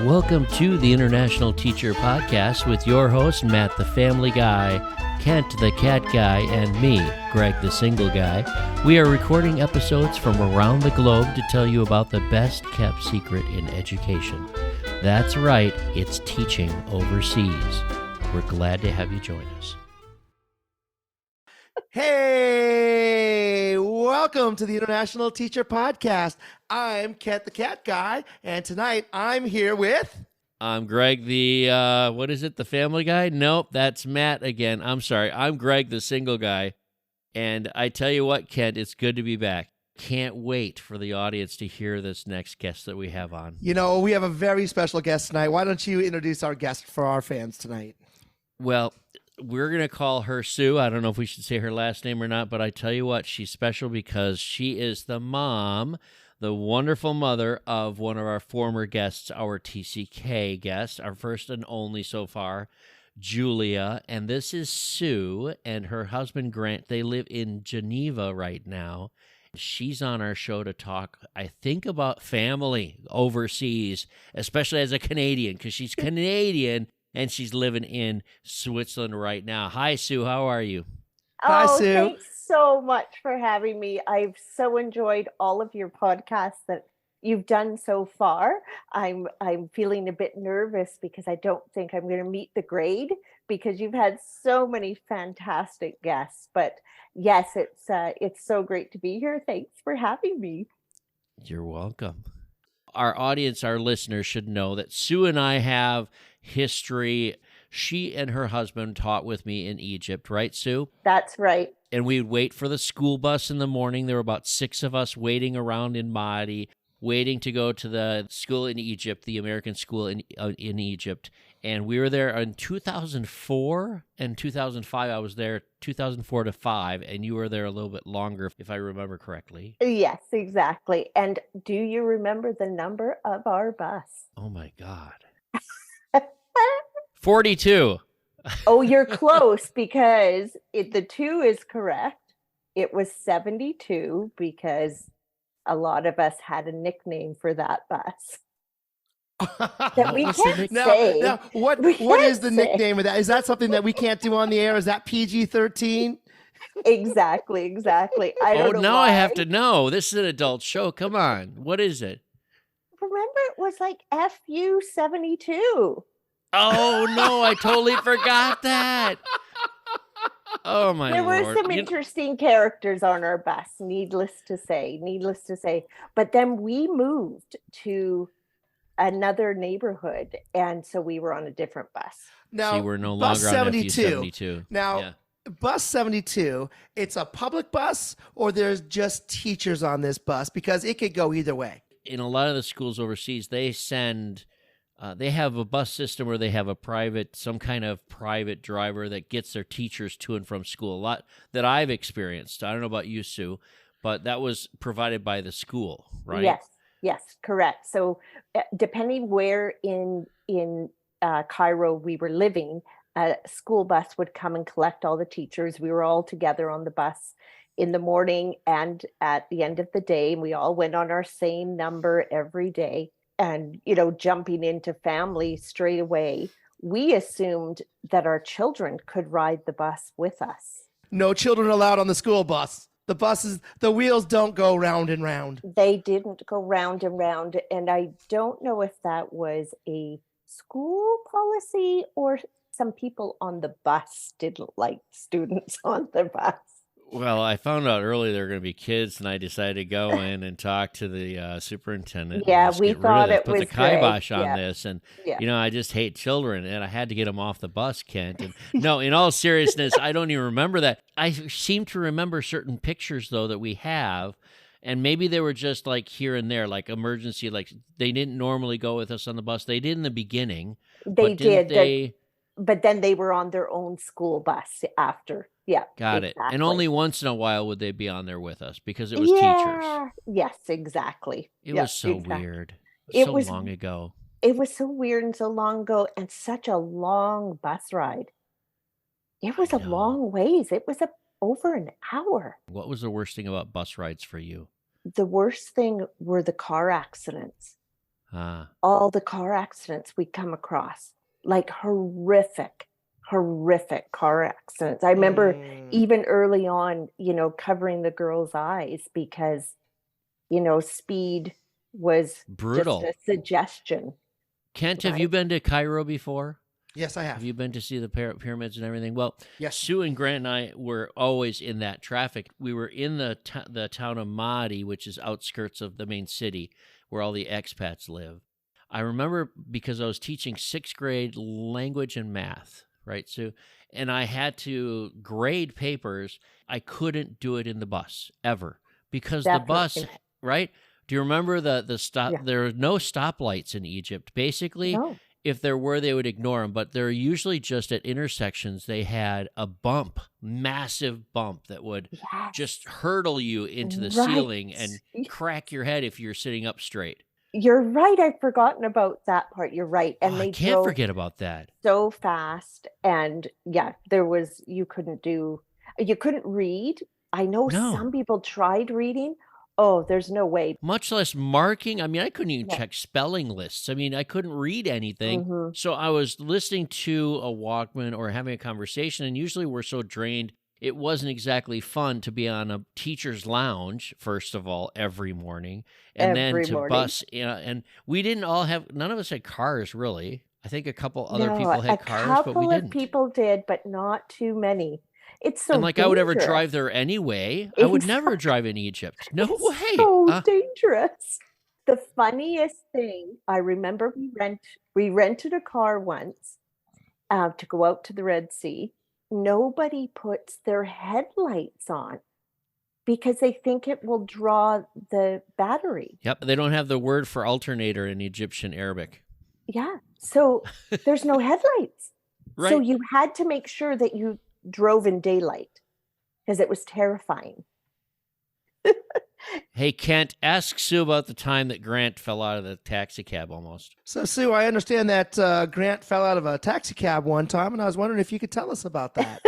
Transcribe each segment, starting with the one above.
Welcome to the International Teacher Podcast with your host, Matt the Family Guy, Kent the Cat Guy, and me, Greg the Single Guy. We are recording episodes from around the globe to tell you about the best kept secret in education. That's right, it's teaching overseas. We're glad to have you join us. Hey, welcome to the International Teacher Podcast. I'm Kent the Cat Guy, and tonight I'm here with... I'm Greg the, the Family Guy? Nope, that's Matt again. I'm sorry, I'm Greg the Single Guy. And I tell you what, Kent, it's good to be back. Can't wait for the audience to hear this next guest that we have on. You know, we have a very special guest tonight. Why don't you introduce our guest for our fans tonight? Well, we're going to call her Sue. I don't know if we should say her last name or not, but I tell you what, she's special because she is the mom, the wonderful mother of one of our former guests, our TCK guest, our first and only so far, Julia. And this is Sue and her husband, Grant. They live in Geneva right now. She's on our show to talk, I think, about family overseas, especially as a Canadian, because she's Canadian. And she's living in Switzerland right now. Hi, Sue. How are you? Hi, Sue. Thanks so much for having me. I've so enjoyed all of your podcasts that you've done so far. I'm feeling a bit nervous because I don't think I'm going to meet the grade because you've had so many fantastic guests. But yes, it's so great to be here. Thanks for having me. You're welcome. Our audience, our listeners should know that Sue and I have history. She and her husband taught with me in Egypt, right, Sue? That's right. And we'd wait for the school bus in the morning. There were about 6 of us waiting around in Mahdi, waiting to go to the school in Egypt, the American school in Egypt. And we were there in 2004 and 2005. I was there 2004 to 5, and you were there a little bit longer, if I remember correctly. Yes, exactly. And do you remember the number of our bus? Oh, my God. 42. Oh, you're close because the 2 is correct. It was 72 because a lot of us had a nickname for that bus. That we can't say. Now, what is the nickname of that? Is that something that we can't do on the air? Is that PG-13? Exactly. I don't know now why. I have to know. This is an adult show. Come on. What is it? Remember, it was like FU 72. Oh, no, I totally forgot that. Oh, my There Lord. were some interesting characters on our bus, needless to say. But then we moved to another neighborhood, and so we were on a different bus. Now, See, we're no bus longer on 72. FU 72. Now, Yeah. bus 72, it's a public bus, or there's just teachers on this bus? Because it could go either way. In a lot of the schools overseas, they have a bus system where they have some kind of private driver that gets their teachers to and from school. A lot that I've experienced. I don't know about you, Sue, but that was provided by the school, right? Yes, correct. So depending where in Cairo we were living, a school bus would come and collect all the teachers. We were all together on the bus in the morning and at the end of the day. We all went on our same number every day. And, jumping into family straight away, we assumed that our children could ride the bus with us. No children allowed on the school bus. The wheels don't go round and round. They didn't go round and round. And I don't know if that was a school policy or some people on the bus didn't like students on the bus. Well, I found out early there were going to be kids, and I decided to go in and talk to the superintendent. Yeah, we thought it was put the kibosh great. on this, and Yeah. I just hate children, and I had to get them off the bus, Kent. And no, in all seriousness, I don't even remember that. I seem to remember certain pictures though that we have, and maybe they were just like here and there, like emergency, like they didn't normally go with us on the bus. They did in the beginning. They did. But then they were on their own school bus after. Yeah. Got it. And only once in a while would they be on there with us because it was teachers. Yes, exactly. It was so weird. It so was long ago. It was so weird and so long ago and such a long bus ride. It was a long ways. It was over an hour. What was the worst thing about bus rides for you? The worst thing were the car accidents. all the car accidents we come across, like horrific car accidents. I remember even early on, covering the girls' eyes because, speed was just Brutal. a suggestion. Kent, have Right. you been to Cairo before? Yes, I have. Have you been to see the pyramids and everything? Well, Yes. Sue and Grant and I were always in that traffic. We were in the town of Mahdi, which is outskirts of the main city, where all the expats live. I remember because I was teaching 6th grade language and math, right, Sue? And I had to grade papers. I couldn't do it in the bus ever because the bus, Definitely. right? Do you remember the stop? Yeah. There are no stoplights in Egypt. Basically, No. if there were, they would ignore them, but they're usually just at intersections. They had a bump, massive bump that would Yes. just hurdle you into the Right. ceiling and crack your head if you're sitting up straight. You're right. I've forgotten about that part. You're right. And Oh, they I can't drove forget about that. so fast. And yeah, you couldn't read. I know No. some people tried reading. Oh, there's no way. Much less marking. I mean, I couldn't even No. check spelling lists. I mean, I couldn't read anything. Mhm. So I was listening to a Walkman or having a conversation, and usually we're so drained, it wasn't exactly fun to be on a teacher's lounge, first of all, every morning, and then Every to morning. bus. And we didn't all have, none of us had cars, really. I think a couple other No, people had a cars, but we couple of didn't. people did, but not too many. It's so And like I would ever dangerous. drive there anyway. I would never Exactly. drive in Egypt. No It's way. so dangerous. The funniest thing, I remember we rented a car once to go out to the Red Sea. Nobody puts their headlights on because they think it will draw the battery. Yep, they don't have the word for alternator in Egyptian Arabic. Yeah. So there's no headlights. So Right. you had to make sure that you drove in daylight because it was terrifying. Hey, Kent, ask Sue about the time that Grant fell out of the taxi cab almost. So, Sue, I understand that Grant fell out of a taxi cab one time, and I was wondering if you could tell us about that.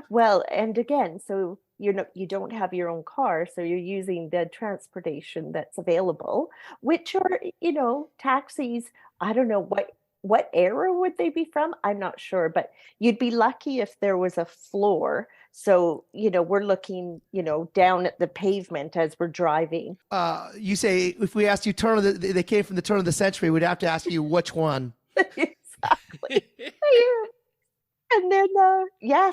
Well, and again, so you don't have your own car, so you're using the transportation that's available, which are, taxis. I don't know what era would they be from? I'm not sure, but you'd be lucky if there was a floor. So, we're looking, down at the pavement as we're driving. You say if we asked you they came from the turn of the century, we'd have to ask you which one. Exactly. And then,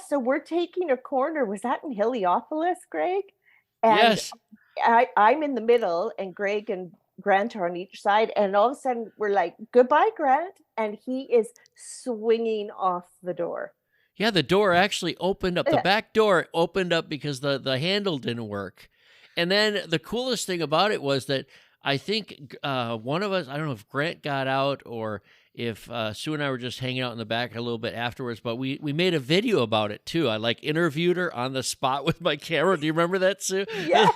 so we're taking a corner. Was that in Heliopolis, Greg? And Yes. I'm in the middle, and Greg and Grant are on each side. And all of a sudden, we're like, goodbye, Grant. And he is swinging off the door. Yeah, the door actually opened up. The Yeah. back door opened up because the handle didn't work. And then the coolest thing about it was that I think one of us, I don't know if Grant got out or if Sue and I were just hanging out in the back a little bit afterwards, but we made a video about it too. I interviewed her on the spot with my camera. Do you remember that, Sue? Yes.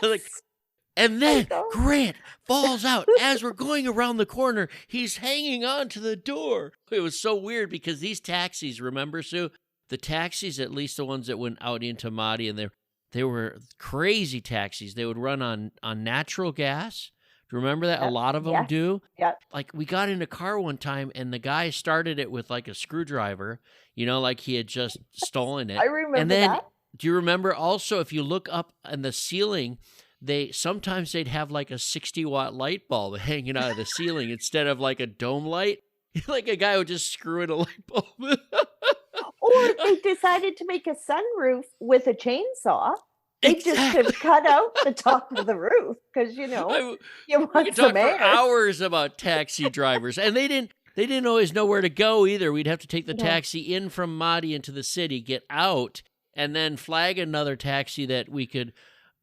And then I know. Grant falls out as we're going around the corner. He's hanging on to the door. It was so weird because these taxis, remember, Sue? The taxis, at least the ones that went out into Mahdi, and they were crazy taxis. They would run on natural gas. Do you remember that? A lot of them Yes. do. Yeah. Like we got in a car one time, and the guy started it with like a screwdriver, like he had just stolen it. I remember And then, that. do you remember also if you look up in the ceiling, sometimes they'd have like a 60-watt light bulb hanging out of the ceiling instead of like a dome light. Like a guy would just screw in a light bulb. Or they decided to make a sunroof with a chainsaw. They just have cut out the top of the roof because you we want could talk some for air. hours about taxi drivers, and they didn't always know where to go either. We'd have to take the No. taxi in from Mahdi into the city, get out, and then flag another taxi that we could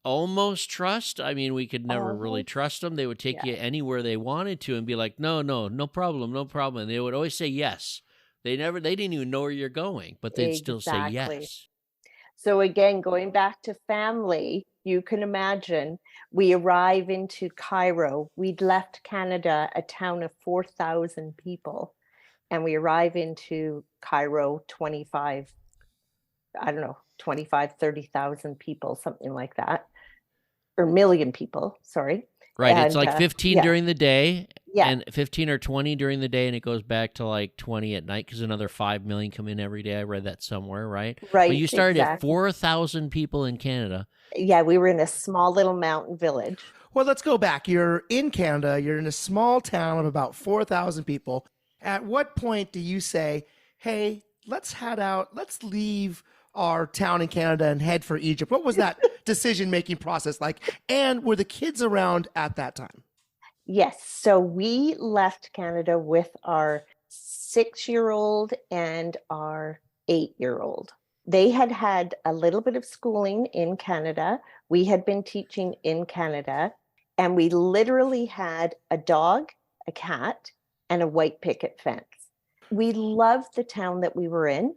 almost trust. I mean, we could never really Almost. trust them. They would take you anywhere they wanted to and be like, no problem, no problem. And they would always say yes. They didn't even know where you're going, but they'd still say Exactly. yes. So again, going back to family, you can imagine we arrive into Cairo. We'd left Canada, a town of 4,000 people, and we arrive into Cairo, 30,000 people, something like that, or million people, sorry. Right. And, It's like 15 yeah. during the day. Yeah. And 15 or 20 during the day, and it goes back to like 20 at night because another 5 million come in every day. I read that somewhere, right? But Right, you started at exactly. 4,000 people in Canada. Yeah, we were in a small little mountain village. Well, let's go back. You're in Canada. You're in a small town of about 4,000 people. At what point do you say, hey, let's head out, let's leave our town in Canada and head for Egypt? What was that decision-making process like? And were the kids around at that time? Yes. So we left Canada with our 6-year-old and our 8-year-old. They had had a little bit of schooling in Canada. We had been teaching in Canada, and we literally had a dog, a cat, and a white picket fence. We loved the town that we were in.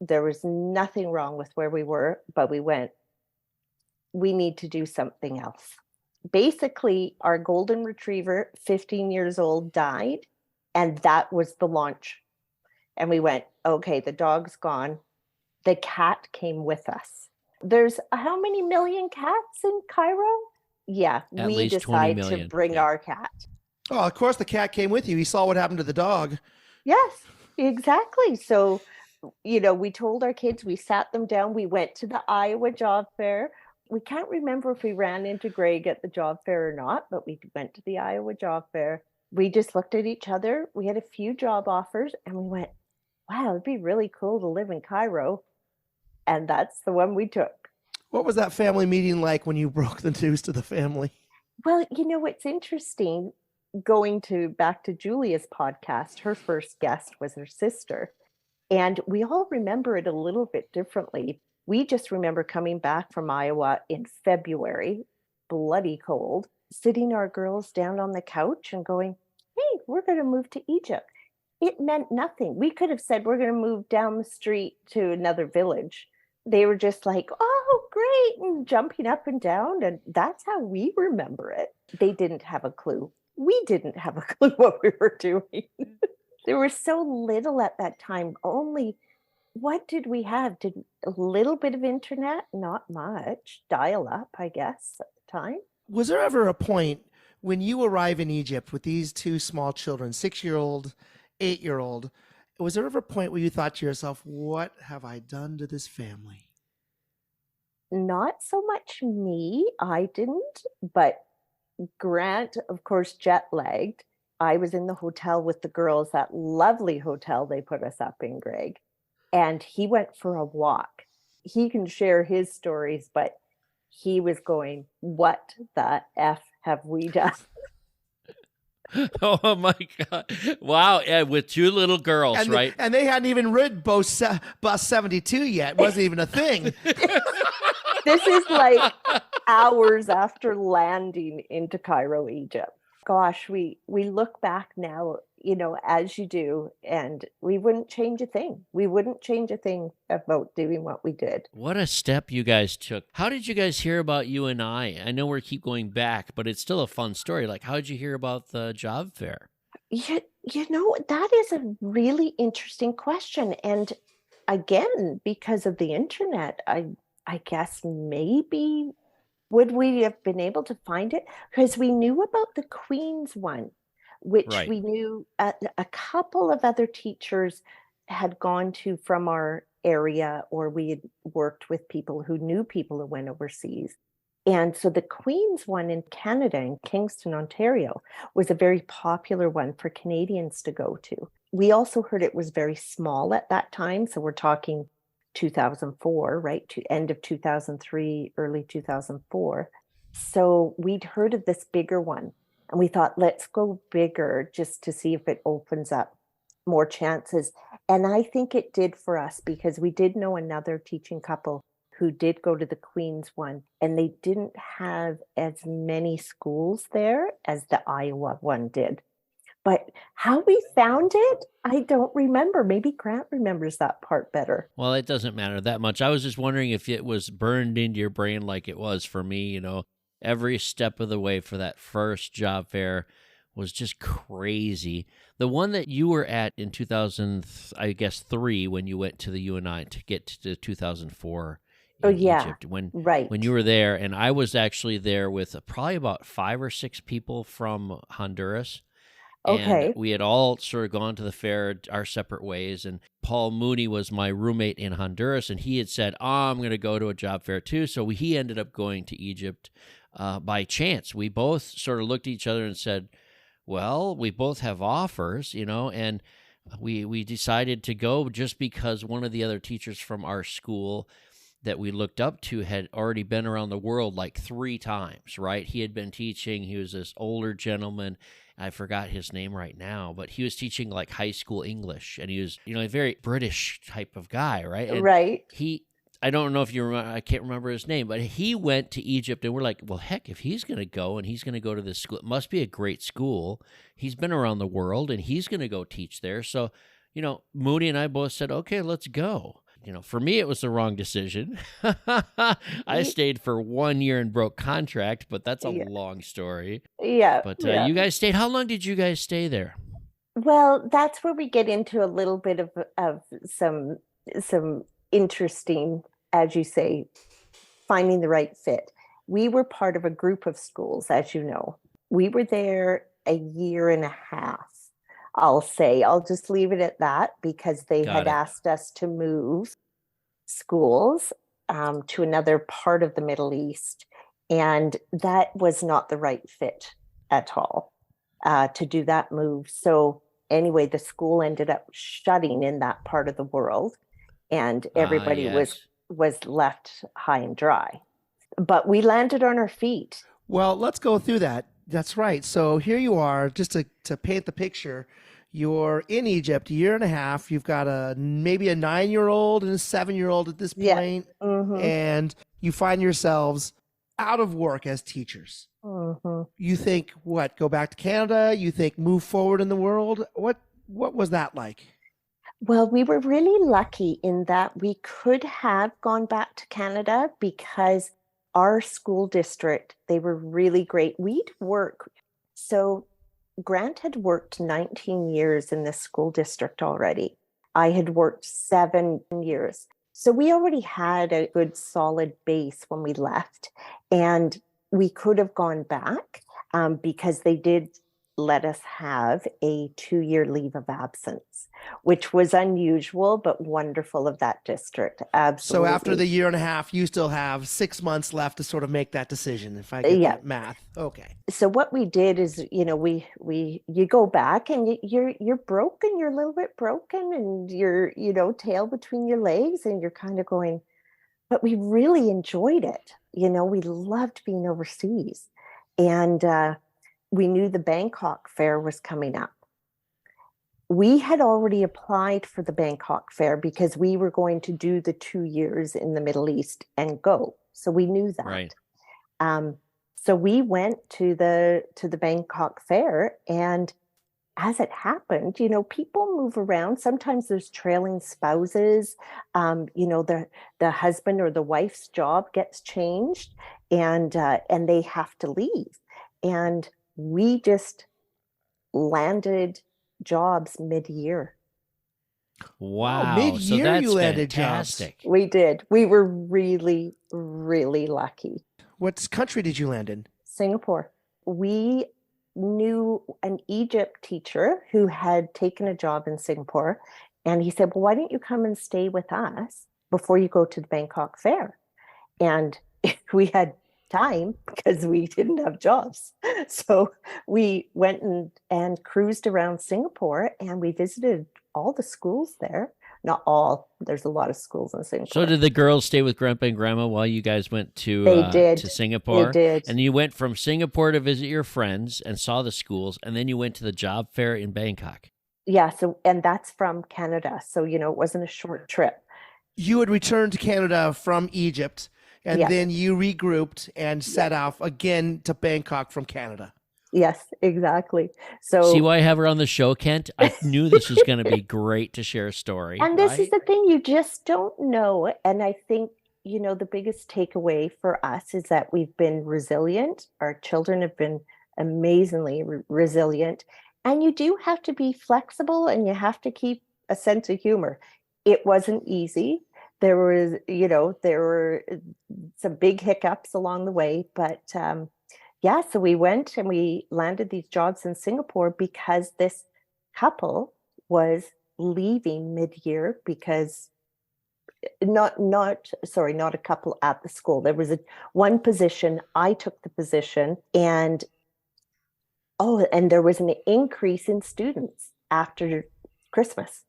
There was nothing wrong with where we were, but we went, we need to do something else. Basically, our golden retriever, 15 years old, died, and that was the launch. And we went, okay, the dog's gone. The cat came with us. There's how many million cats in Cairo? Yeah, At we least 20 decided to million. bring Yeah. our cat. Oh, of course the cat came with you. He saw what happened to the dog. Yes, exactly. So, we told our kids, we sat them down, we went to the Iowa Job Fair. We can't remember if we ran into Greg at the job fair or not, but we went to the Iowa Job Fair. We just looked at each other. We had a few job offers and we went, wow, it'd be really cool to live in Cairo. And that's the one we took. What was that family meeting like when you broke the news to the family? Well, it's interesting going back to Julia's podcast. Her first guest was her sister. And we all remember it a little bit differently. We just remember coming back from Iowa in February, bloody cold, sitting our girls down on the couch and going, hey, we're going to move to Egypt. It meant nothing. We could have said, we're going to move down the street to another village. They were just like, oh, great, and jumping up and down. And that's how we remember it. They didn't have a clue. We didn't have a clue what we were doing. There was so little at that time. Only, what did we have? Did a little bit of internet? Not much. Dial up, I guess, at the time. Was there ever a point when you arrive in Egypt with these two small children, 6-year-old, 8-year-old, was there ever a point where you thought to yourself, what have I done to this family? Not so much me. I didn't. But Grant, of course, jet lagged. I was in the hotel with the girls, that lovely hotel they put us up in, Greg. And he went for a walk. He can share his stories, but he was going, what the F have we done? Oh my God. Wow. Yeah, with two little girls, And, right? and they hadn't even ridden bus 72 yet. It wasn't even a thing. This is like hours after landing into Cairo, Egypt. Gosh, we look back now, as you do, and we wouldn't change a thing. We wouldn't change a thing about doing what we did. What a step you guys took. How did you guys hear about you and I? I know we keep going back, but it's still a fun story. Like, how did you hear about the job fair? That is a really interesting question. And again, because of the internet, I guess maybe would we have been able to find it? Because we knew about the Queen's one, which Right. we knew a couple of other teachers had gone to from our area, or we had worked with people who knew people who went overseas. And so the Queen's one in Canada, in Kingston, Ontario, was a very popular one for Canadians to go to. We also heard it was very small at that time. So we're talking 2004, right? To end of 2003, early 2004. So we'd heard of this bigger one and we thought, let's go bigger just to see if it opens up more chances. And I think it did for us, because we did know another teaching couple who did go to the Queen's one, and they didn't have as many schools there as the Iowa one did. But how we found it, I don't remember. Maybe Grant remembers that part better. Well, it doesn't matter that much. I was just wondering if it was burned into your brain like it was for me. Every step of the way for that first job fair was just crazy. The one that you were at in 2000, I guess, 3, when you went to the UNI to get to 2004 in Egypt. Right. When you were there, and I was actually there with probably about 5 or 6 people from Honduras. And Okay. we had all sort of gone to the fair our separate ways. And Paul Mooney was my roommate in Honduras, and he had said, I'm going to go to a job fair too. So he ended up going to Egypt by chance. We both sort of looked at each other and said, well, we both have offers, and we decided to go just because one of the other teachers from our school that we looked up to had already been around the world like 3 times, right? He had been teaching. He was this older gentleman. I forgot his name right now, but he was teaching like high school English, and he was, a very British type of guy, right? And Right. I don't know if you remember, I can't remember his name, but he went to Egypt, and we're like, well, heck, if he's going to go and he's going to go to this school, it must be a great school. He's been around the world, and he's going to go teach there. So, Moody and I both said, okay, let's go. For me, it was the wrong decision. I stayed for 1 year and broke contract, but that's a long story. Yeah. But Yeah. you guys stayed. How long did you guys stay there? Well, that's where we get into a little bit of some interesting, as you say, finding the right fit. We were part of a group of schools, as you know. We were there a year and a half. I'll just leave it at that, because they had asked us to move schools to another part of the Middle East. And that was not the right fit at all to do that move. So anyway, the school ended up shutting in that part of the world, and everybody yes. was left high and dry. But we landed on our feet. Well, let's go through that. That's right. So here you are, just to paint the picture. You're in Egypt, a year and a half. You've got maybe a 9-year-old and a 7-year-old at this point. Yeah. Mm-hmm. And you find yourselves out of work as teachers. Mm-hmm. You think, what, go back to Canada? You think move forward in the world? What was that like? Well, we were really lucky in that we could have gone back to Canada, because our school district, they were really great. We'd work. So Grant had worked 19 years in this school district already. I had worked 7 years. So we already had a good solid base when we left, and we could have gone back because they did let us have a 2-year leave of absence, which was unusual but wonderful of that district. Absolutely. So after the year and a half, you still have 6 months left to sort of make that decision, if I get that math. Okay. So what we did is, you go back and you're broken, you're a little bit broken, and you're, tail between your legs, and you're kind of going, but we really enjoyed it. We loved being overseas. And we knew the Bangkok Fair was coming up. We had already applied for the Bangkok Fair because we were going to do the 2 years in the Middle East and go. So we knew that. Right. So we went to the Bangkok Fair, and as it happened, people move around. Sometimes there's trailing spouses. The husband or the wife's job gets changed, and they have to leave. And we just landed jobs mid-year. Wow. Mid-year so that's you landed fantastic. jobs. We did. We were really, really lucky. What country did you land in? Singapore. We knew an Egypt teacher who had taken a job in Singapore, and he said, well, why don't you come and stay with us before you go to the Bangkok Fair? And we had time because we didn't have jobs. So we went and cruised around Singapore, and we visited all the schools there. Not all. There's a lot of schools in Singapore. So did the girls stay with Grandpa and Grandma while you guys went to to Singapore? They did. And you went from Singapore to visit your friends and saw the schools, and then you went to the job fair in Bangkok. Yeah. So, and that's from Canada. So, it wasn't a short trip. You had returned to Canada from Egypt, and then you regrouped and set off again to Bangkok from Canada. Yes, exactly. So see why I have her on the show, Kent? I knew this was going to be great to share a story. And this is the thing, you just don't know. And I think, the biggest takeaway for us is that we've been resilient. Our children have been amazingly resilient. And you do have to be flexible, and you have to keep a sense of humor. It wasn't easy. There were some big hiccups along the way, but Yeah, so we went and we landed these jobs in Singapore because this couple was leaving mid-year because not a couple at the school. There was one position. I took the position, and there was an increase in students after Christmas.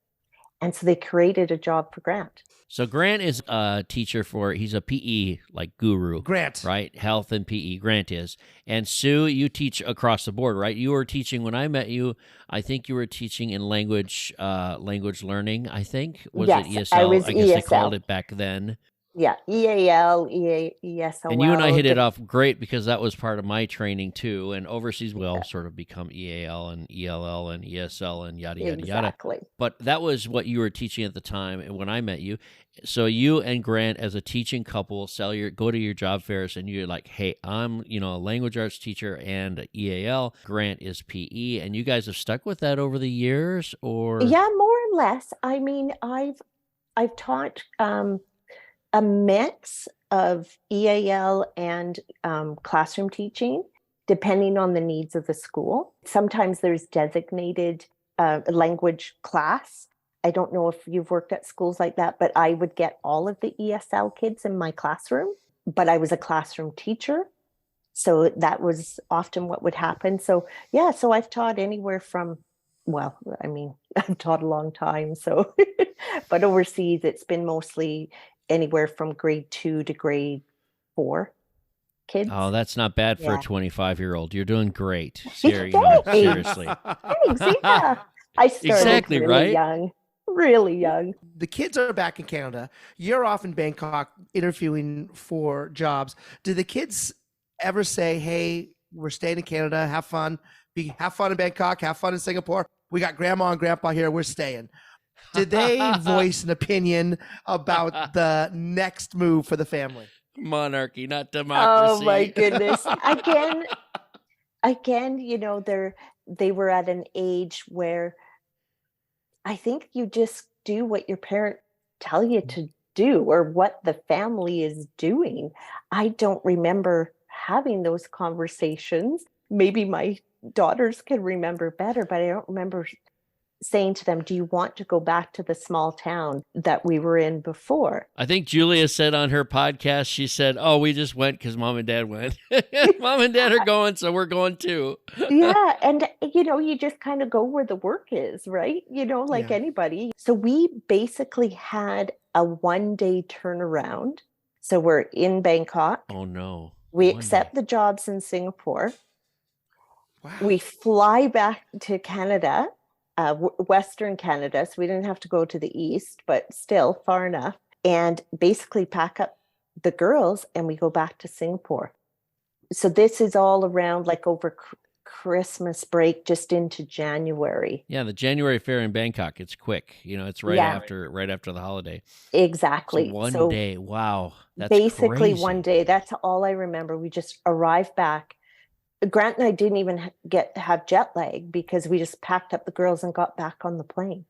And so they created a job for Grant. So Grant is a teacher he's a PE like guru. Grant. Right? Health and PE, Grant is. And Sue, you teach across the board, right? You were teaching, when I met you, I think you were teaching in language learning, I think. Yes, it ESL? I was I guess ESL. they called it back then. Yeah, EAL, ESL. And you and I hit it off great because that was part of my training too. And overseas, we all sort of become EAL and ELL and ESL and yada, yada, Exactly. yada. But that was what you were teaching at the time and when I met you. So you and Grant, as a teaching couple, go to your job fairs and you're like, hey, I'm a language arts teacher and EAL. Grant is PE. And you guys have stuck with that over the years, or? Yeah, more or less. I mean, I've taught a mix of EAL and classroom teaching, depending on the needs of the school. Sometimes there's designated language class. I don't know if you've worked at schools like that, but I would get all of the ESL kids in my classroom, but I was a classroom teacher. So that was often what would happen. So yeah, so I've taught anywhere from, I've taught a long time. So, but overseas, it's been mostly anywhere from grade 2 to grade 4 kids. Oh, that's not bad for a 25-year-old. You're doing great. Seriously. Thanks, yeah. I started really young. The kids are back in Canada. You're off in Bangkok interviewing for jobs. Do the kids ever say, hey, we're staying in Canada, have fun in Bangkok, have fun in Singapore? We got grandma and grandpa here, we're staying. Did they voice an opinion about the next move for the family? Monarchy, not democracy. Oh my goodness. Again, they were at an age where I think you just do what your parents tell you to do or what the family is doing. I don't remember having those conversations. Maybe my daughters can remember better, but I don't remember saying to them, do you want to go back to the small town that we were in before? I think Julia said on her podcast, she said, oh, we just went because mom and dad went. Mom and dad are going, so we're going too. Yeah. And, you just kind of go where the work is, right? Anybody. So we basically had a 1-day turnaround. So we're in Bangkok. Oh, no. We accept the jobs in Singapore. Wow. We fly back to Canada. Western Canada, so we didn't have to go to the east, but still far enough, and basically pack up the girls and we go back to Singapore. So this is all around like over Christmas break, just into January. Yeah, the January fair in Bangkok, it's quick. It's right after the holiday. Exactly. So one day. Wow. That's basically crazy. 1 day. That's all I remember. We just arrived back. Grant and I didn't even have jet lag because we just packed up the girls and got back on the plane.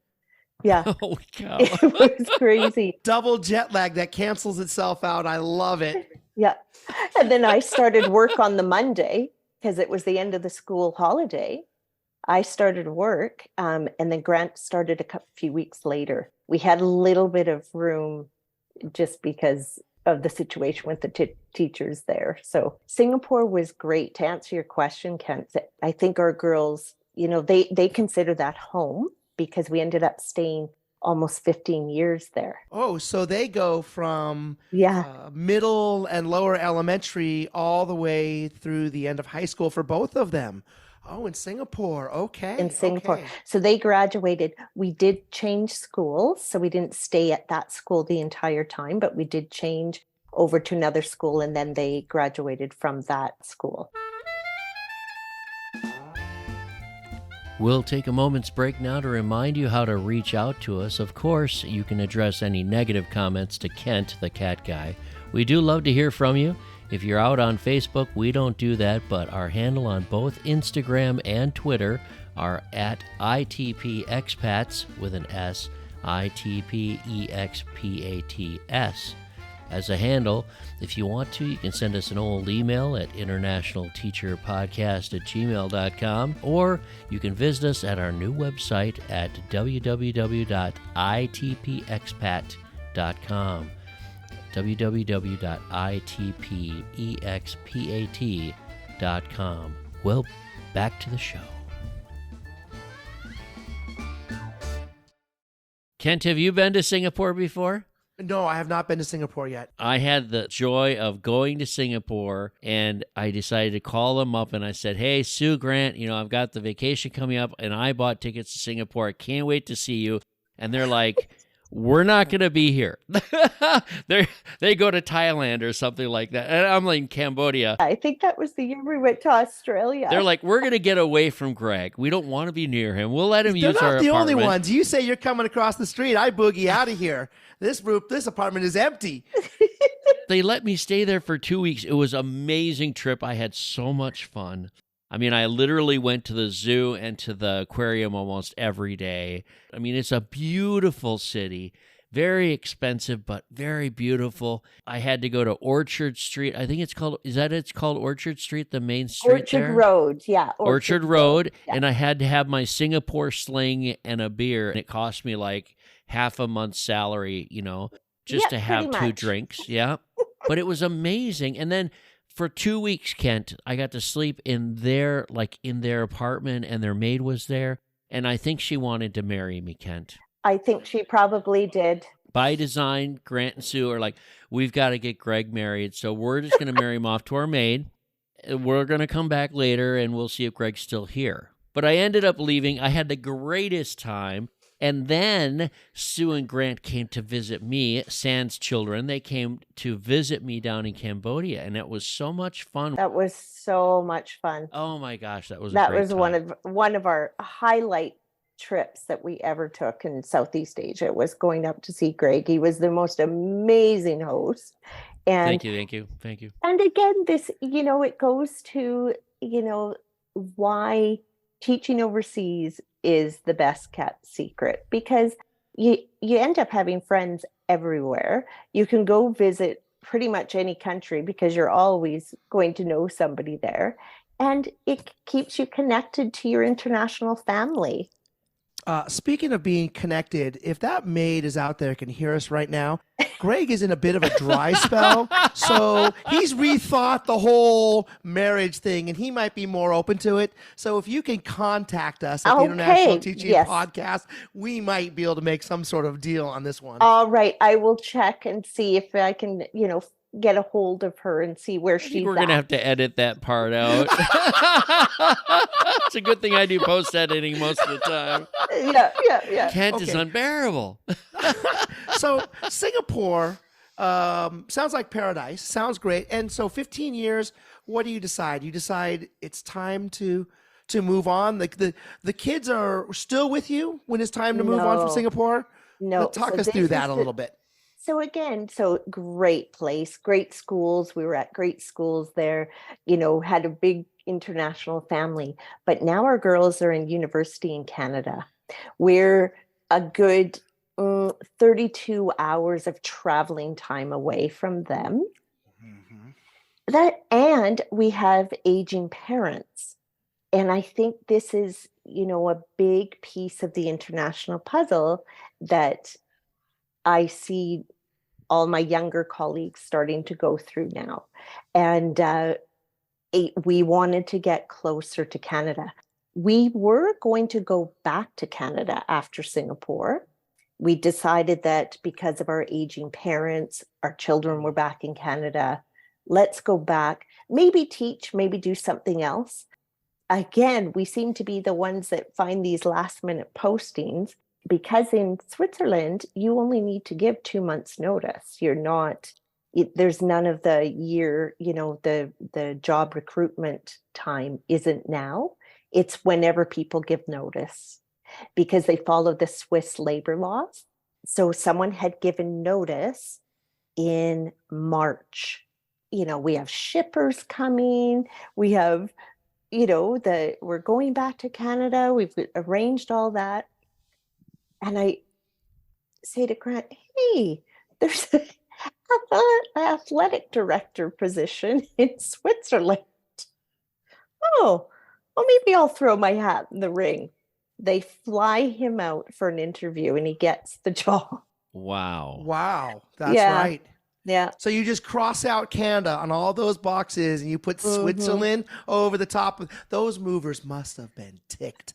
Yeah. Oh, cow. It was crazy. Double jet lag that cancels itself out. I love it. Yeah. And then I started work on the Monday because it was the end of the school holiday. I started work and then Grant started a few weeks later. We had a little bit of room just because of the situation with the teachers there. So Singapore was great. To answer your question, Kent, I think our girls, they consider that home because we ended up staying almost 15 years there. Oh, so they go from Yeah. Middle and lower elementary all the way through the end of high school for both of them. Oh, in Singapore. Okay. In Singapore. Okay. So they graduated. We did change schools. So we didn't stay at that school the entire time, but we did change over to another school and then they graduated from that school. We'll take a moment's break now to remind you how to reach out to us. Of course, you can address any negative comments to Kent, the cat guy. We do love to hear from you. If you're out on Facebook, we don't do that, but our handle on both Instagram and Twitter are at ITP Expats with an S, ITP EXPATS. As a handle, if you want to, you can send us an old email at internationalteacherpodcast@gmail.com, or you can visit us at our new website at www.itpexpat.com. www.itpexpat.com. Well, back to the show. Kent, have you been to Singapore before? No, I have not been to Singapore yet. I had the joy of going to Singapore, and I decided to call them up, and I said, hey, Sue, Grant, I've got the vacation coming up, and I bought tickets to Singapore. I can't wait to see you. And they're like, we're not going to be here. They go to Thailand or something like that. And I'm like, in Cambodia. I think that was the year we went to Australia. They're like, we're going to get away from Greg. We don't want to be near him. We'll let him use our apartment. They're not the only ones. You say you're coming across the street. I boogie out of here. This apartment is empty. They let me stay there for 2 weeks. It was an amazing trip. I had so much fun. I mean, I literally went to the zoo and to the aquarium almost every day. I mean, it's a beautiful city. Very expensive, but very beautiful. I had to go to Orchard Street. I think it's called Orchard Street, the main street Orchard there? Road, yeah. Orchard Road. Yeah. And I had to have my Singapore sling and a beer. And it cost me like half a month's salary, just to have two drinks. Yeah. But it was amazing. And then for 2 weeks, Kent, I got to sleep in their apartment, and their maid was there. And I think she wanted to marry me, Kent. I think she probably did. By design, Grant and Sue are like, we've got to get Greg married. So we're just going to marry him off to our maid. We're going to come back later, and we'll see if Greg's still here. But I ended up leaving. I had the greatest time. And then Sue and Grant came to visit me, Sans children. They came to visit me down in Cambodia, and it was so much fun. That was so much fun. Oh my gosh, that was one of our highlight trips that we ever took in Southeast Asia. It was going up to see Greg. He was the most amazing host. And thank you. And again, this, it goes to, why teaching overseas is the best kept secret, because you end up having friends everywhere. You can go visit pretty much any country because you're always going to know somebody there, and it keeps you connected to your international family. Speaking of being connected, if that maid is out there, can hear us right now, Greg is in a bit of a dry spell. So he's rethought the whole marriage thing, and he might be more open to it. So if you can contact us at the International Teaching Podcast, we might be able to make some sort of deal on this one. All right. I will check and see if I can, get a hold of her and see where she's at. We're going to have to edit that part out. It's a good thing I do post editing most of the time. Yeah. Kent is unbearable. So Singapore sounds like paradise. Sounds great. And so 15 years, what do you decide? You decide it's time to move on? The kids are still with you when it's time to move on from Singapore? No. Talk us through that a little bit. So again, great place, great schools. We were at great schools there, had a big international family. But now our girls are in university in Canada. We're a good 32 hours of traveling time away from them. Mm-hmm. And we have aging parents. And I think this is, a big piece of the international puzzle that I see all my younger colleagues starting to go through now. And we wanted to get closer to Canada. We were going to go back to Canada after Singapore. We decided that because of our aging parents, our children were back in Canada, let's go back, maybe teach, maybe do something else. Again, we seem to be the ones that find these last minute postings, because in Switzerland, you only need to give 2 months notice. There's none of the year, the job recruitment time isn't now. It's whenever people give notice, because they follow the Swiss labor laws. So someone had given notice in March. We have shippers coming. We have, we're going back to Canada. We've arranged all that. And I say to Grant, hey, there's athletic director position in Switzerland. Oh, well, maybe I'll throw my hat in the ring. They fly him out for an interview and he gets the job. Wow. Wow, that's Yeah. right. Yeah. So you just cross out Canada on all those boxes and you put Mhm. Switzerland over the top of those movers must have been ticked.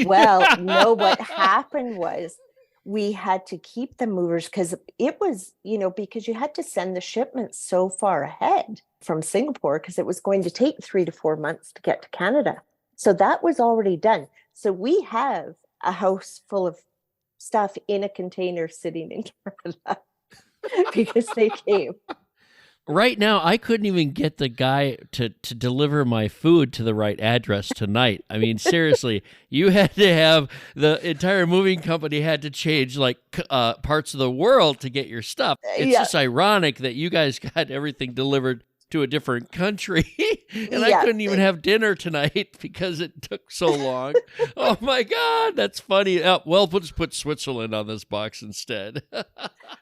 Well, no, what happened was we had to keep the movers because it was, because you had to send the shipments so far ahead from Singapore because it was going to take 3 to 4 months to get to Canada. So that was already done. So we have a house full of stuff in a container sitting in Canada because they came. Right now, I couldn't even get the guy to deliver my food to the right address tonight. I mean, seriously, you had to have the entire moving company had to change like parts of the world to get your stuff. It's Yeah. just ironic that you guys got everything delivered to a different country, and I Yeah. couldn't even have dinner tonight because it took so long. Oh my God, that's funny. Well, we'll just put Switzerland on this box instead.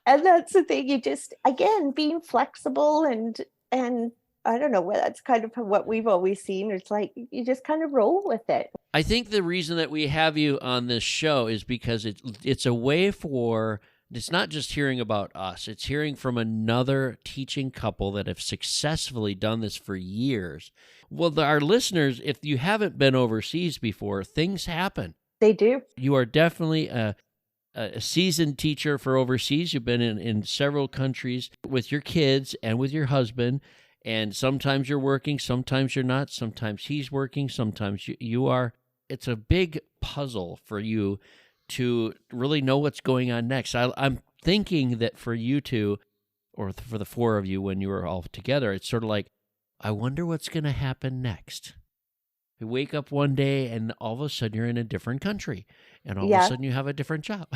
And that's the thing, you just, again, being flexible and I don't know, that's kind of what we've always seen. It's like you just kind of roll with it. I think the reason that we have you on this show is because it's a way for, it's not just hearing about us, it's hearing from another teaching couple that have successfully done this for years. Well, our listeners, if you haven't been overseas before, things happen. They do. You are definitely a seasoned teacher for overseas. You've been in several countries with your kids and with your husband. And sometimes you're working, sometimes you're not, sometimes he's working, sometimes you are. It's a big puzzle for you to really know what's going on next. I'm thinking that for you two, or for the four of you when you were all together, it's sort of like, I wonder what's going to happen next. You wake up one day and all of a sudden you're in a different country and all of a sudden you have a different job.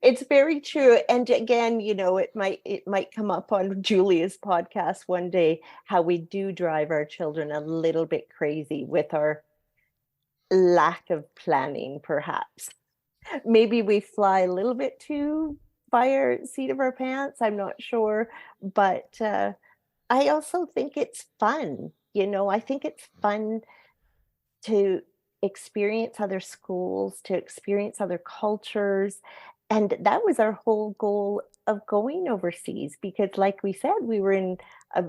It's very true. And again, it might come up on Julia's podcast one day how we do drive our children a little bit crazy with our lack of planning, perhaps. Maybe we fly a little bit too by our seat of our pants. I'm not sure. But I also think it's fun. I think it's fun to experience other schools, to experience other cultures. And that was our whole goal of going overseas, because like we said, we were in a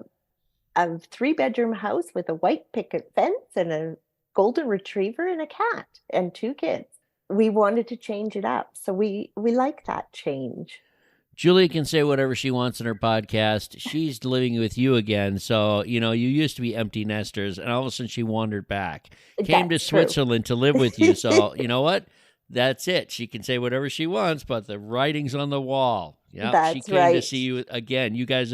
3-bedroom house with a white picket fence and a golden retriever and a cat and 2 kids. We wanted to change it up. So we like that change. Julia can say whatever she wants in her podcast. She's living with you again. So, you used to be empty nesters, and all of a sudden she wandered back, came to Switzerland to live with you. So, you know what? That's it. She can say whatever she wants, but the writing's on the wall. Yeah, she came to see you again. You guys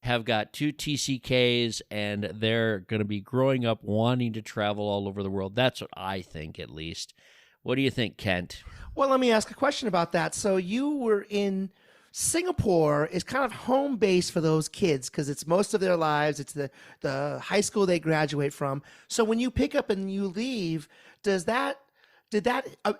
have got 2 TCKs, and they're going to be growing up wanting to travel all over the world. That's what I think, at least. What do you think, Kent? Well, let me ask a question about that. So you were in Singapore is kind of home base for those kids because it's most of their lives. It's the high school they graduate from. So when you pick up and you leave, did that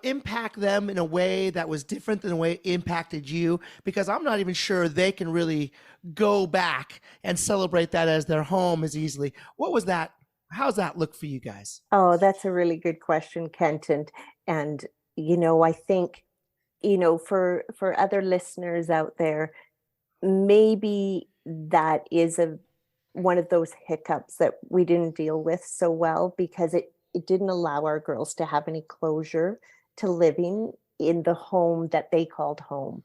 impact them in a way that was different than the way it impacted you? Because I'm not even sure they can really go back and celebrate that as their home as easily. What was that? How's that look for you guys? Oh, that's a really good question, Kent. And I think, for other listeners out there, maybe that is one of those hiccups that we didn't deal with so well, because it didn't allow our girls to have any closure to living in the home that they called home.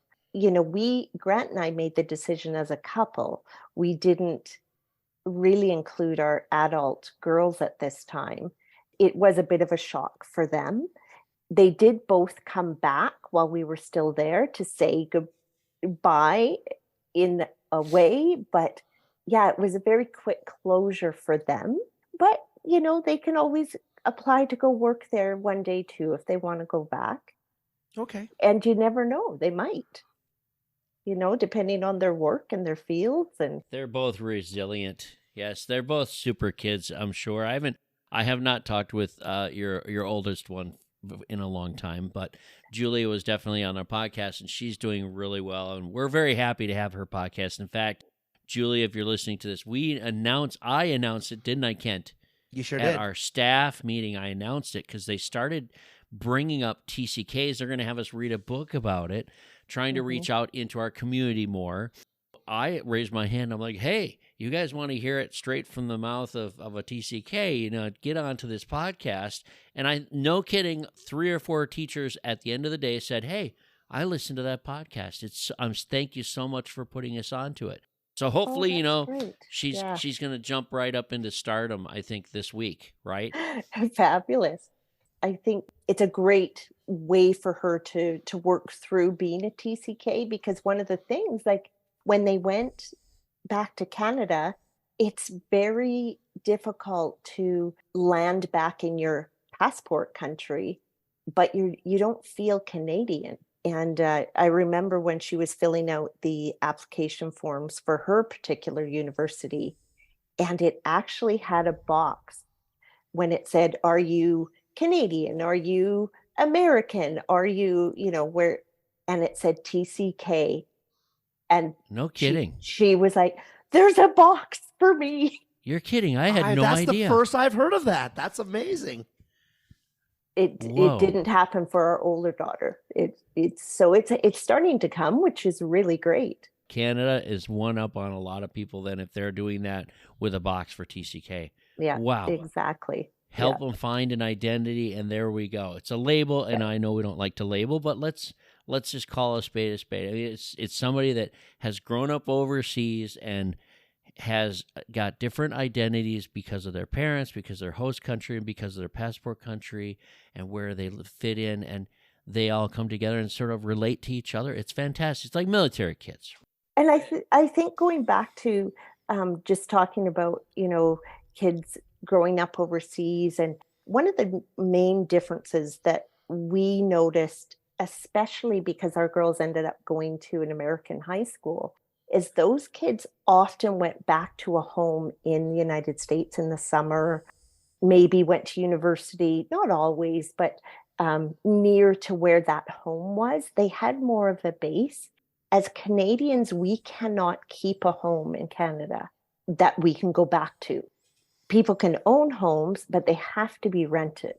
Grant and I made the decision as a couple. We didn't really include our adult girls at this time. It was a bit of a shock for them. They did both come back while we were still there to say goodbye in a way, but yeah, it was a very quick closure for them. But, they can always apply to go work there one day too if they want to go back. Okay. And you never know, they might, depending on their work and their fields. And they're both resilient. Yes, they're both super kids, I'm sure. I have not talked with your oldest one in a long time, but Julia was definitely on our podcast, and she's doing really well, and we're very happy to have her podcast. In fact, Julia, if you're listening to this, I announced it, didn't I, Kent? You sure At did. our staff meeting, I announced it because they started bringing up TCKs. They're going to have us read a book about it, trying to reach out into our community more. I raised my hand. I'm like, hey, you guys want to hear it straight from the mouth of a TCK, get onto this podcast. And no kidding, 3 or 4 teachers at the end of the day said, hey, I listened to that podcast. Thank you so much for putting us onto it. So hopefully, Great. she's going to jump right up into stardom, I think, this week, right? Fabulous. I think it's a great way for her to work through being a TCK, because one of the things, like when they went back to Canada, it's very difficult to land back in your passport country, but you don't feel Canadian. And I remember when she was filling out the application forms for her particular university, and it actually had a box when it said, are you Canadian? Are you American? Are you, where? And it said TCK. And no kidding. She was like, there's a box for me. You're kidding. I had no idea. That's the first I've heard of that. That's amazing. It didn't happen for our older daughter. It's starting to come, which is really great. Canada is one up on a lot of people then if they're doing that with a box for TCK. Yeah. Wow. Exactly. Help them find an identity, and there we go. It's a label, and I know we don't like to label, but let's just call a spade a spade. I mean, it's somebody that has grown up overseas and has got different identities because of their parents, because of their host country, and because of their passport country, and where they fit in, and they all come together and sort of relate to each other. It's fantastic. It's like military kids. And I think going back to just talking about, kids growing up overseas, and one of the main differences that we noticed, especially because our girls ended up going to an American high school, is those kids often went back to a home in the United States in the summer, maybe went to university, not always, but near to where that home was. They had more of a base. As Canadians, we cannot keep a home in Canada that we can go back to. People can own homes, but they have to be rented.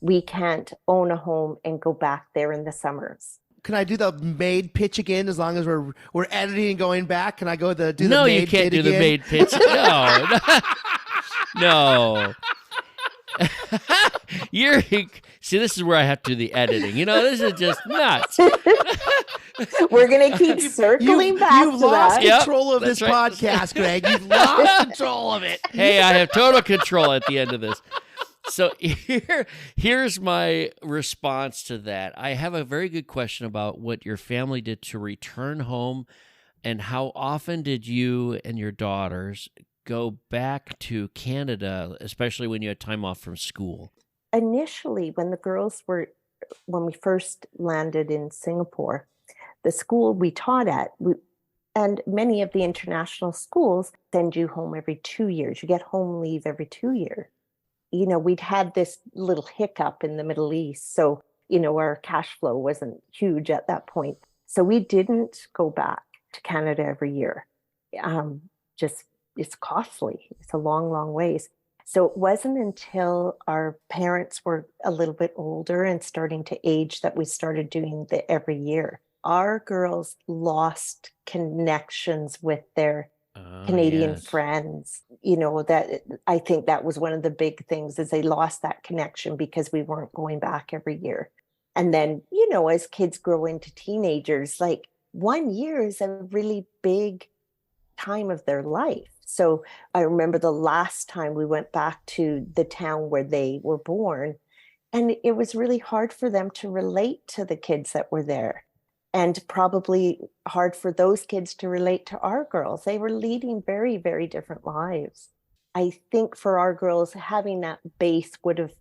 We can't own a home and go back there in the summers. Can I do the maid pitch again? As long as we're editing and going back, can I go do the no, maid you can't pitch do again? the maid pitch. No. See, this is where I have to do the editing. This is just nuts. We're going to keep circling back You've to lost that. control of this podcast, Greg. You've lost control of it. Hey, I have total control at the end of this. So here's my response to that. I have a very good question about what your family did to return home, and how often did you and your daughters go back to Canada, especially when you had time off from school? Initially, when we first landed in Singapore, the school we taught at, and many of the international schools send you home every 2 years. You get home leave every 2 years. We'd had this little hiccup in the Middle East. So, our cash flow wasn't huge at that point. So we didn't go back to Canada every year. It's costly. It's a long, long ways. So it wasn't until our parents were a little bit older and starting to age that we started doing the every year. Our girls lost connections with their Canadian friends. That I think that was one of the big things, is they lost that connection because we weren't going back every year. And then, as kids grow into teenagers, like 1 year is a really big time of their life. So I remember the last time we went back to the town where they were born, and it was really hard for them to relate to the kids that were there, and probably hard for those kids to relate to our girls. They were leading very, very different lives. I think for our girls, having that base would have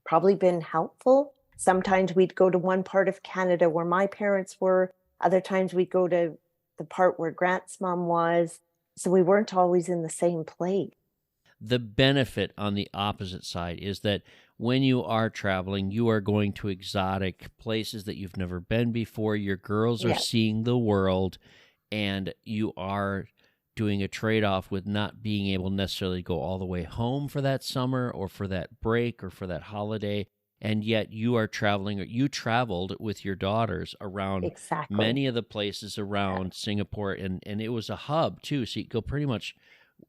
probably been helpful. Sometimes we'd go to one part of Canada where my parents were. Other times we'd go to the part where Grant's mom was. So we weren't always in the same place. The benefit on the opposite side is that when you are traveling, you are going to exotic places that you've never been before. Your girls are Yes. seeing the world, and you are doing a trade-off with not being able necessarily to go all the way home for that summer or for that break or for that holiday. And yet you are traveling, or you traveled with your daughters around Exactly. many of the places around Singapore, and it was a hub too. So you could go pretty much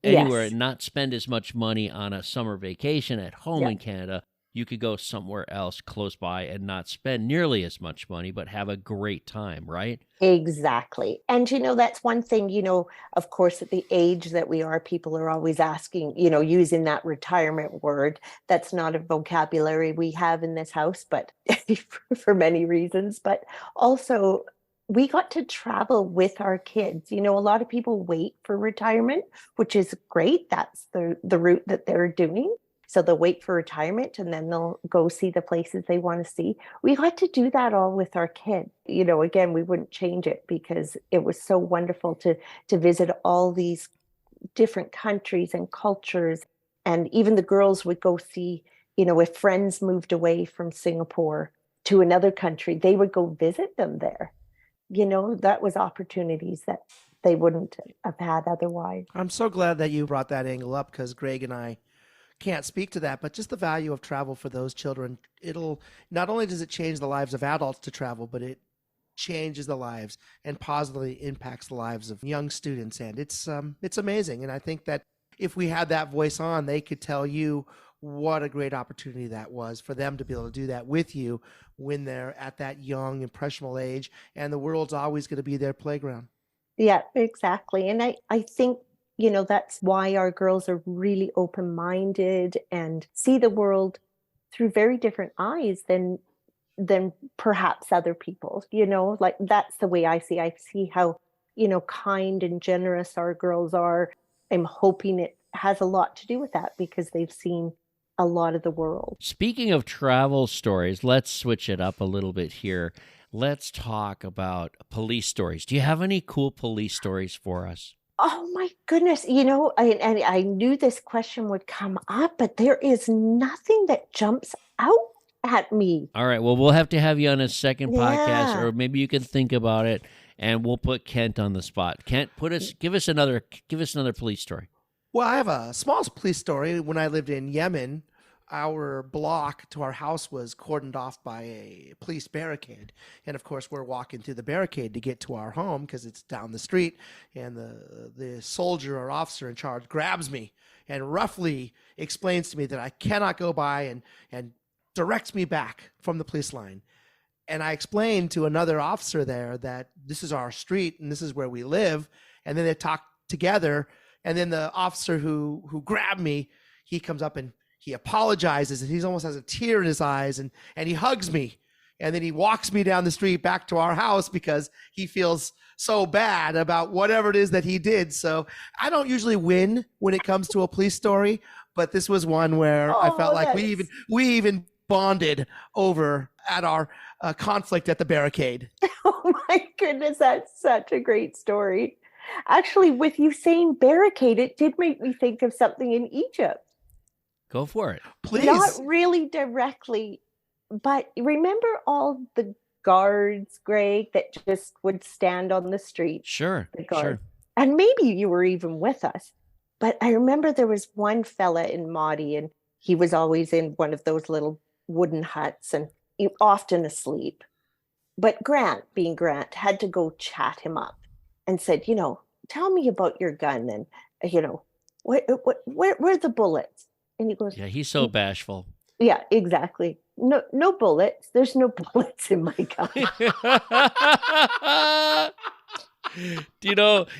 Yes. anywhere and not spend as much money on a summer vacation at home Yep. in Canada. You could go somewhere else close by and not spend nearly as much money, but have a great time, right? Exactly. And, that's one thing, of course, at the age that we are, people are always asking, using that retirement word. That's not a vocabulary we have in this house, but for many reasons. But also, we got to travel with our kids. A lot of people wait for retirement, which is great. That's the route that they're doing. So they'll wait for retirement and then they'll go see the places they want to see. We got to do that all with our kids. Again, we wouldn't change it because it was so wonderful to visit all these different countries and cultures. And even the girls would go see, if friends moved away from Singapore to another country, they would go visit them there. That was opportunities that they wouldn't have had otherwise. I'm so glad that you brought that angle up, because Greg and I can't speak to that, but just the value of travel for those children. It'll not only does it change the lives of adults to travel, but it changes the lives and positively impacts the lives of young students. And it's amazing. And I think that if we had that voice on, they could tell you what a great opportunity that was for them to be able to do that with you when they're at that young, impressionable age. And the world's always going to be their playground. Yeah, exactly. And I think, that's why our girls are really open-minded and see the world through very different eyes than perhaps other people, like that's the way I see how, kind and generous our girls are. I'm hoping it has a lot to do with that because they've seen a lot of the world. Speaking of travel stories, let's switch it up a little bit here. Let's talk about police stories. Do you have any cool police stories for us? Oh my goodness. I knew this question would come up, but there is nothing that jumps out at me. All right. Well, we'll have to have you on a second podcast, Yeah. or maybe you can think about it, and we'll put Kent on the spot. Kent, give us another police story. Well, I have a small police story. When I lived in Yemen, our block to our house was cordoned off by a police barricade. And of course, we're walking through the barricade to get to our home because it's down the street. And the soldier or officer in charge grabs me and roughly explains to me that I cannot go by and directs me back from the police line. And I explained to another officer there that this is our street and this is where we live. And then they talk together. And then the officer who grabbed me, he comes up and he apologizes, and he almost has a tear in his eyes, and he hugs me. And then he walks me down the street back to our house because he feels so bad about whatever it is that he did. So I don't usually win when it comes to a police story, but this was one where I felt like we even bonded over at our conflict at the barricade. Oh my goodness, that's such a great story. Actually, with you saying barricade, it did make me think of something in Egypt. Go for it. Please. Not really directly, but remember all the guards, Greg, that just would stand on the street? Sure. The guards. Sure. And maybe you were even with us. But I remember there was one fella in Maudie, and he was always in one of those little wooden huts and often asleep. But Grant, being Grant, had to go chat him up and said, tell me about your gun and, where are the bullets? And he goes, Yeah, he's so bashful. yeah, exactly. No bullets. There's no bullets in my gun.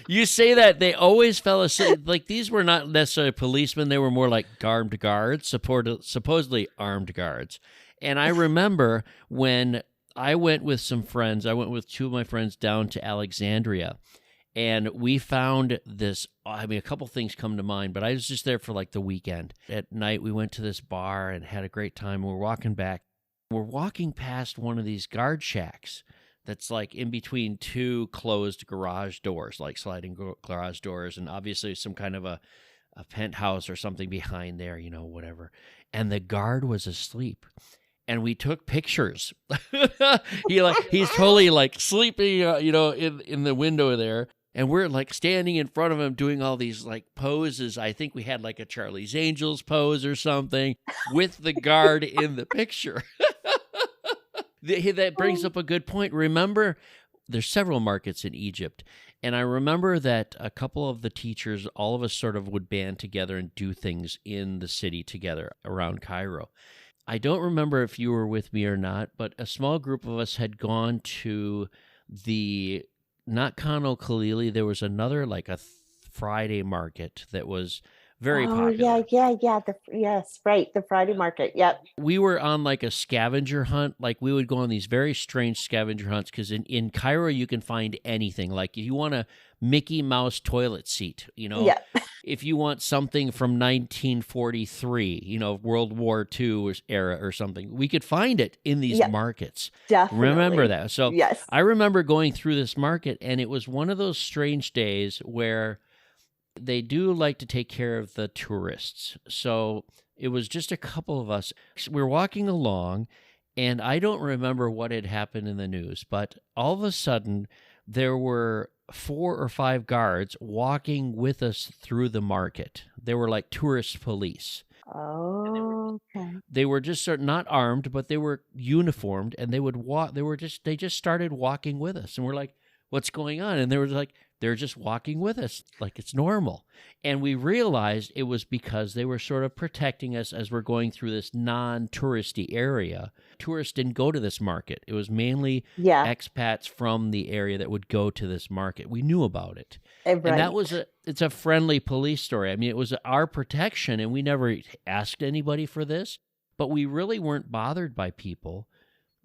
You say that they always fell asleep. Like, these were not necessarily policemen. They were more like armed guards, supposedly armed guards. And I remember when I went with some friends, I went with two of my friends down to Alexandria, and we found this, a couple things come to mind, but I was just there for like the weekend. At night, we went to this bar and had a great time. We're walking back. We're walking past one of these guard shacks that's like in between two closed garage doors, like sliding garage doors, and obviously some kind of a a penthouse or something behind there, whatever. And the guard was asleep. And we took pictures. He's totally like sleeping, in the window there. And we're like standing in front of him doing all these like poses. I think we had like a Charlie's Angels pose or something with the guard in the picture. That brings up a good point. Remember, there's several markets in Egypt. And I remember that a couple of the teachers, all of us sort of would band together and do things in the city together around Cairo. I don't remember if you were with me or not, but a small group of us had gone to not Khan Khalili, there was another like a Friday market that was very popular. Yeah. Yes, right. The Friday market. Yep. We were on like a scavenger hunt. Like we would go on these very strange scavenger hunts because in Cairo you can find anything. Like if you want a Mickey Mouse toilet seat, Yep. If you want something from 1943, World War II era or something, we could find it in these markets. Definitely. Remember that. So yes. I remember going through this market, and it was one of those strange days where they do like to take care of the tourists. So it was just a couple of us. We're walking along, and I don't remember what had happened in the news, but all of a sudden there were 4 or 5 guards walking with us through the market. They were like tourist police. Oh, okay. They were just sort of not armed, but they were uniformed, and they would walk. They just started walking with us, and we're like, "What's going on?" And they were like, "They're just walking with us like it's normal." And we realized it was because they were sort of protecting us as we're going through this non-touristy area. Tourists didn't go to this market. It was mainly expats from the area that would go to this market. We knew about it. Right. And it's a friendly police story. I mean, it was our protection, and we never asked anybody for this, but we really weren't bothered by people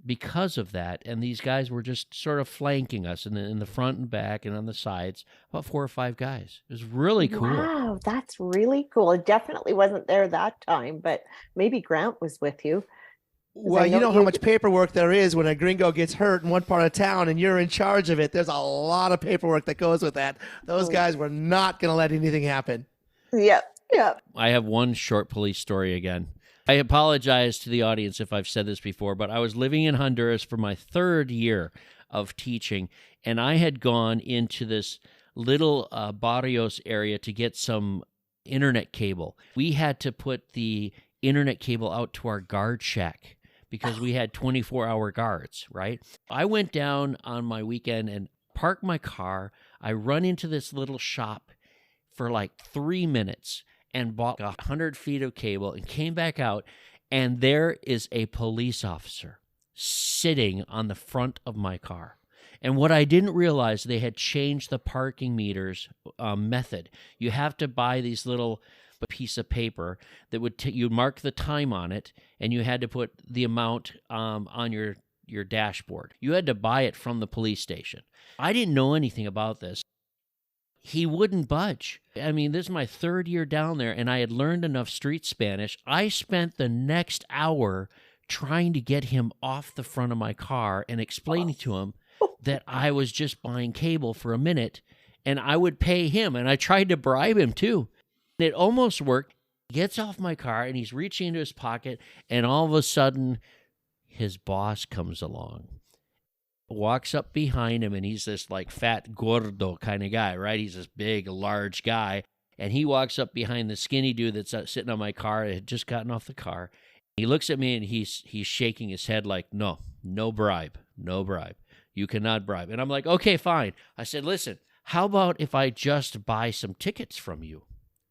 because of that. And these guys were just sort of flanking us in the front and back and on the sides, about 4 or 5 guys. It was really cool. Wow, that's really cool. It definitely wasn't there that time, but maybe Grant was with you. Well, you know how much paperwork there is when a gringo gets hurt in one part of town and you're in charge of it. There's a lot of paperwork that goes with that. Those guys were not going to let anything happen. Yep. I have one short police story again. I apologize to the audience if I've said this before, but I was living in Honduras for my 3rd year of teaching, and I had gone into this little barrios area to get some internet cable. We had to put the internet cable out to our guard shack because we had 24-hour guards, right? I went down on my weekend and parked my car. I run into this little shop for like 3 minutes and bought 100 feet of cable and came back out, and there is a police officer sitting on the front of my car. And what I didn't realize, they had changed the parking meters method. You have to buy these little piece of paper that would you mark the time on it, and you had to put the amount on your dashboard. You had to buy it from the police station. I didn't know anything about this. He wouldn't budge. I mean, this is my 3rd year down there, and I had learned enough street Spanish. I spent the next hour trying to get him off the front of my car and explaining to him that I was just buying cable for a minute, and I would pay him, and I tried to bribe him too. It almost worked. He gets off my car, and he's reaching into his pocket, and all of a sudden, his boss comes along, walks up behind him, and he's this like fat gordo kind of guy, right? He's this big, large guy, and he walks up behind the skinny dude that's sitting on my car and had just gotten off the car. He looks at me, and he's shaking his head like, no bribe. You cannot bribe. And I'm like, okay, fine. I said, listen, how about if I just buy some tickets from you?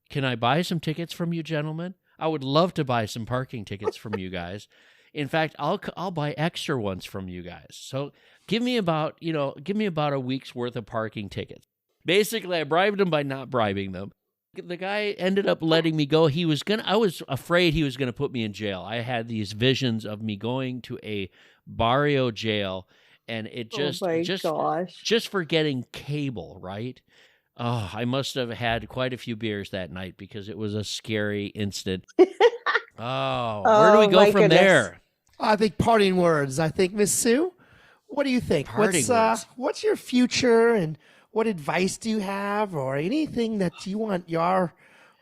Can I buy some tickets from you, gentlemen? I would love to buy some parking tickets from you guys. In fact, I'll buy extra ones from you guys. So give me about a week's worth of parking tickets. Basically, I bribed him by not bribing them. The guy ended up letting me go. I was afraid he was gonna put me in jail. I had these visions of me going to a barrio jail, and it just for getting cable, right? Oh, I must have had quite a few beers that night because it was a scary incident. Where do we go from there? I think parting words. I think, Miss Sue, what do you think? What's your future, and what advice do you have, or anything that you want your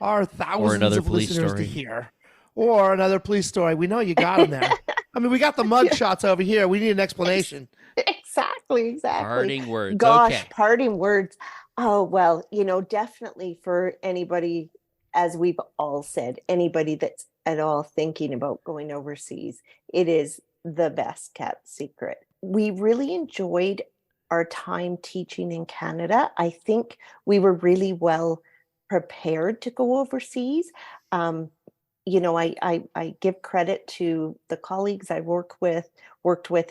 our thousands another of police listeners story. to hear. Or another police story. We know you got them there. I mean, we got the mug shots over here. We need an explanation. Exactly. Parting words. Gosh, Okay. parting words. Oh, well, definitely for anybody, as we've all said, anybody that's at all thinking about going overseas, it is the best kept secret. We really enjoyed our time teaching in Canada. I think we were really well prepared to go overseas. I give credit to the colleagues I worked with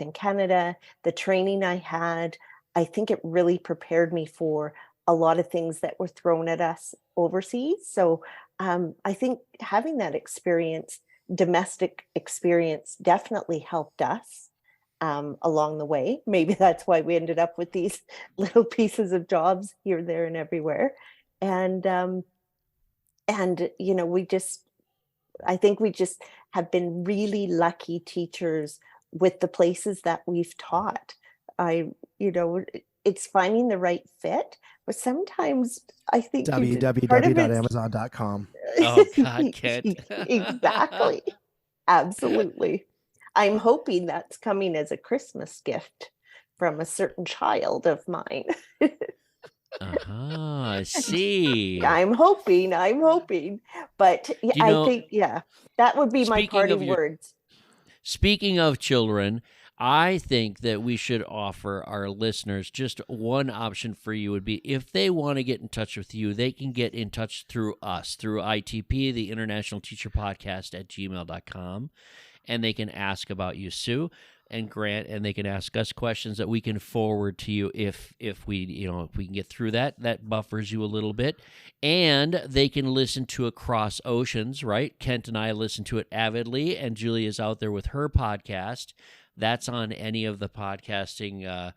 in Canada, the training I had. I think it really prepared me for a lot of things that were thrown at us overseas. So I think having that experience, domestic experience, definitely helped us along the way. Maybe that's why we ended up with these little pieces of jobs here, there, and everywhere. And I think we just have been really lucky teachers with the places that we've taught. It's finding the right fit, but sometimes I think www.amazon.com. Oh, God, Kent. Exactly. Absolutely. I'm hoping that's coming as a Christmas gift from a certain child of mine. I see. I'm hoping. But I think, that would be my parting words. Speaking of children, I think that we should offer our listeners just one option for you would be if they want to get in touch with you, they can get in touch through us, through ITP, the International Teacher Podcast at gmail.com, and they can ask about you, Sue and Grant, and they can ask us questions that we can forward to you if we can get through that. That buffers you a little bit. And they can listen to Across Oceans, right? Kent and I listen to it avidly, and Julia's out there with her podcast. That's on any of the podcasting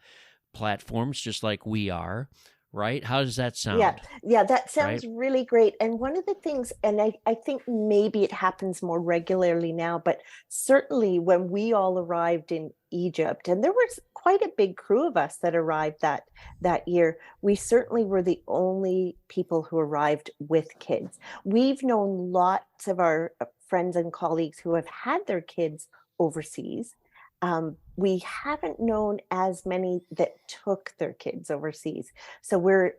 platforms, just like we are, right? How does that sound? Yeah, that sounds really great. And one of the things, and I think maybe it happens more regularly now, but certainly when we all arrived in Egypt, and there was quite a big crew of us that arrived that year, we certainly were the only people who arrived with kids. We've known lots of our friends and colleagues who have had their kids overseas. We haven't known as many that took their kids overseas. So we're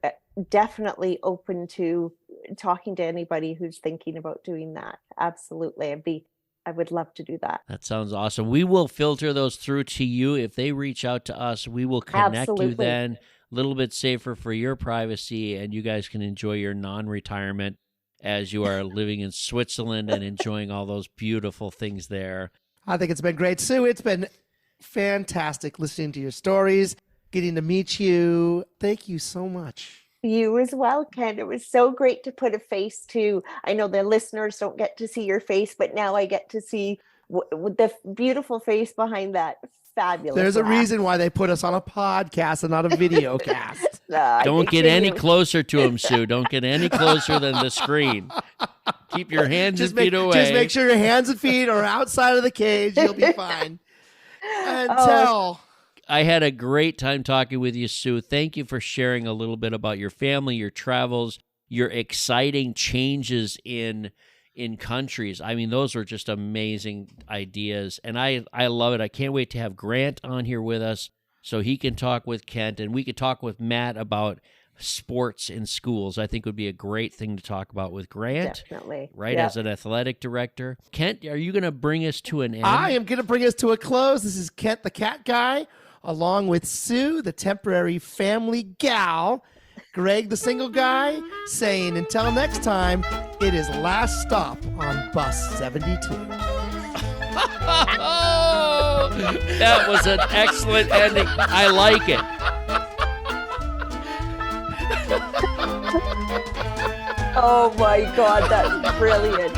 definitely open to talking to anybody who's thinking about doing that. Absolutely. I would love to do that. That sounds awesome. We will filter those through to you. If they reach out to us, we will connect you then. A little bit safer for your privacy, and you guys can enjoy your non-retirement as you are living in Switzerland and enjoying all those beautiful things there. I think it's been great, Sue. It's been fantastic listening to your stories, getting to meet you. Thank you so much. You as well, Ken. It was so great to put a face to. I know the listeners don't get to see your face, but now I get to see the beautiful face behind that fabulous There's a laugh. reason why they put us on a podcast and not a video cast. Don't get any closer to him, Sue. Don't get any closer than the screen. Keep your hands and feet away. Just make sure your hands and feet are outside of the cage. You'll be fine. I had a great time talking with you, Sue. Thank you for sharing a little bit about your family, your travels, your exciting changes in countries. I mean, those are just amazing ideas, and I love it. I can't wait to have Grant on here with us so he can talk with Kent, and we could talk with Matt about sports in schools. I think would be a great thing to talk about with Grant. Definitely. Right, yep. As an athletic director. Kent, are you going to bring us to an end? I am going to bring us to a close. This is Kent the Cat Guy, along with Sue, the temporary family gal, Greg, the single guy, saying until next time, it is last stop on bus 72. Oh, that was an excellent ending. I like it. Oh my God, that's brilliant.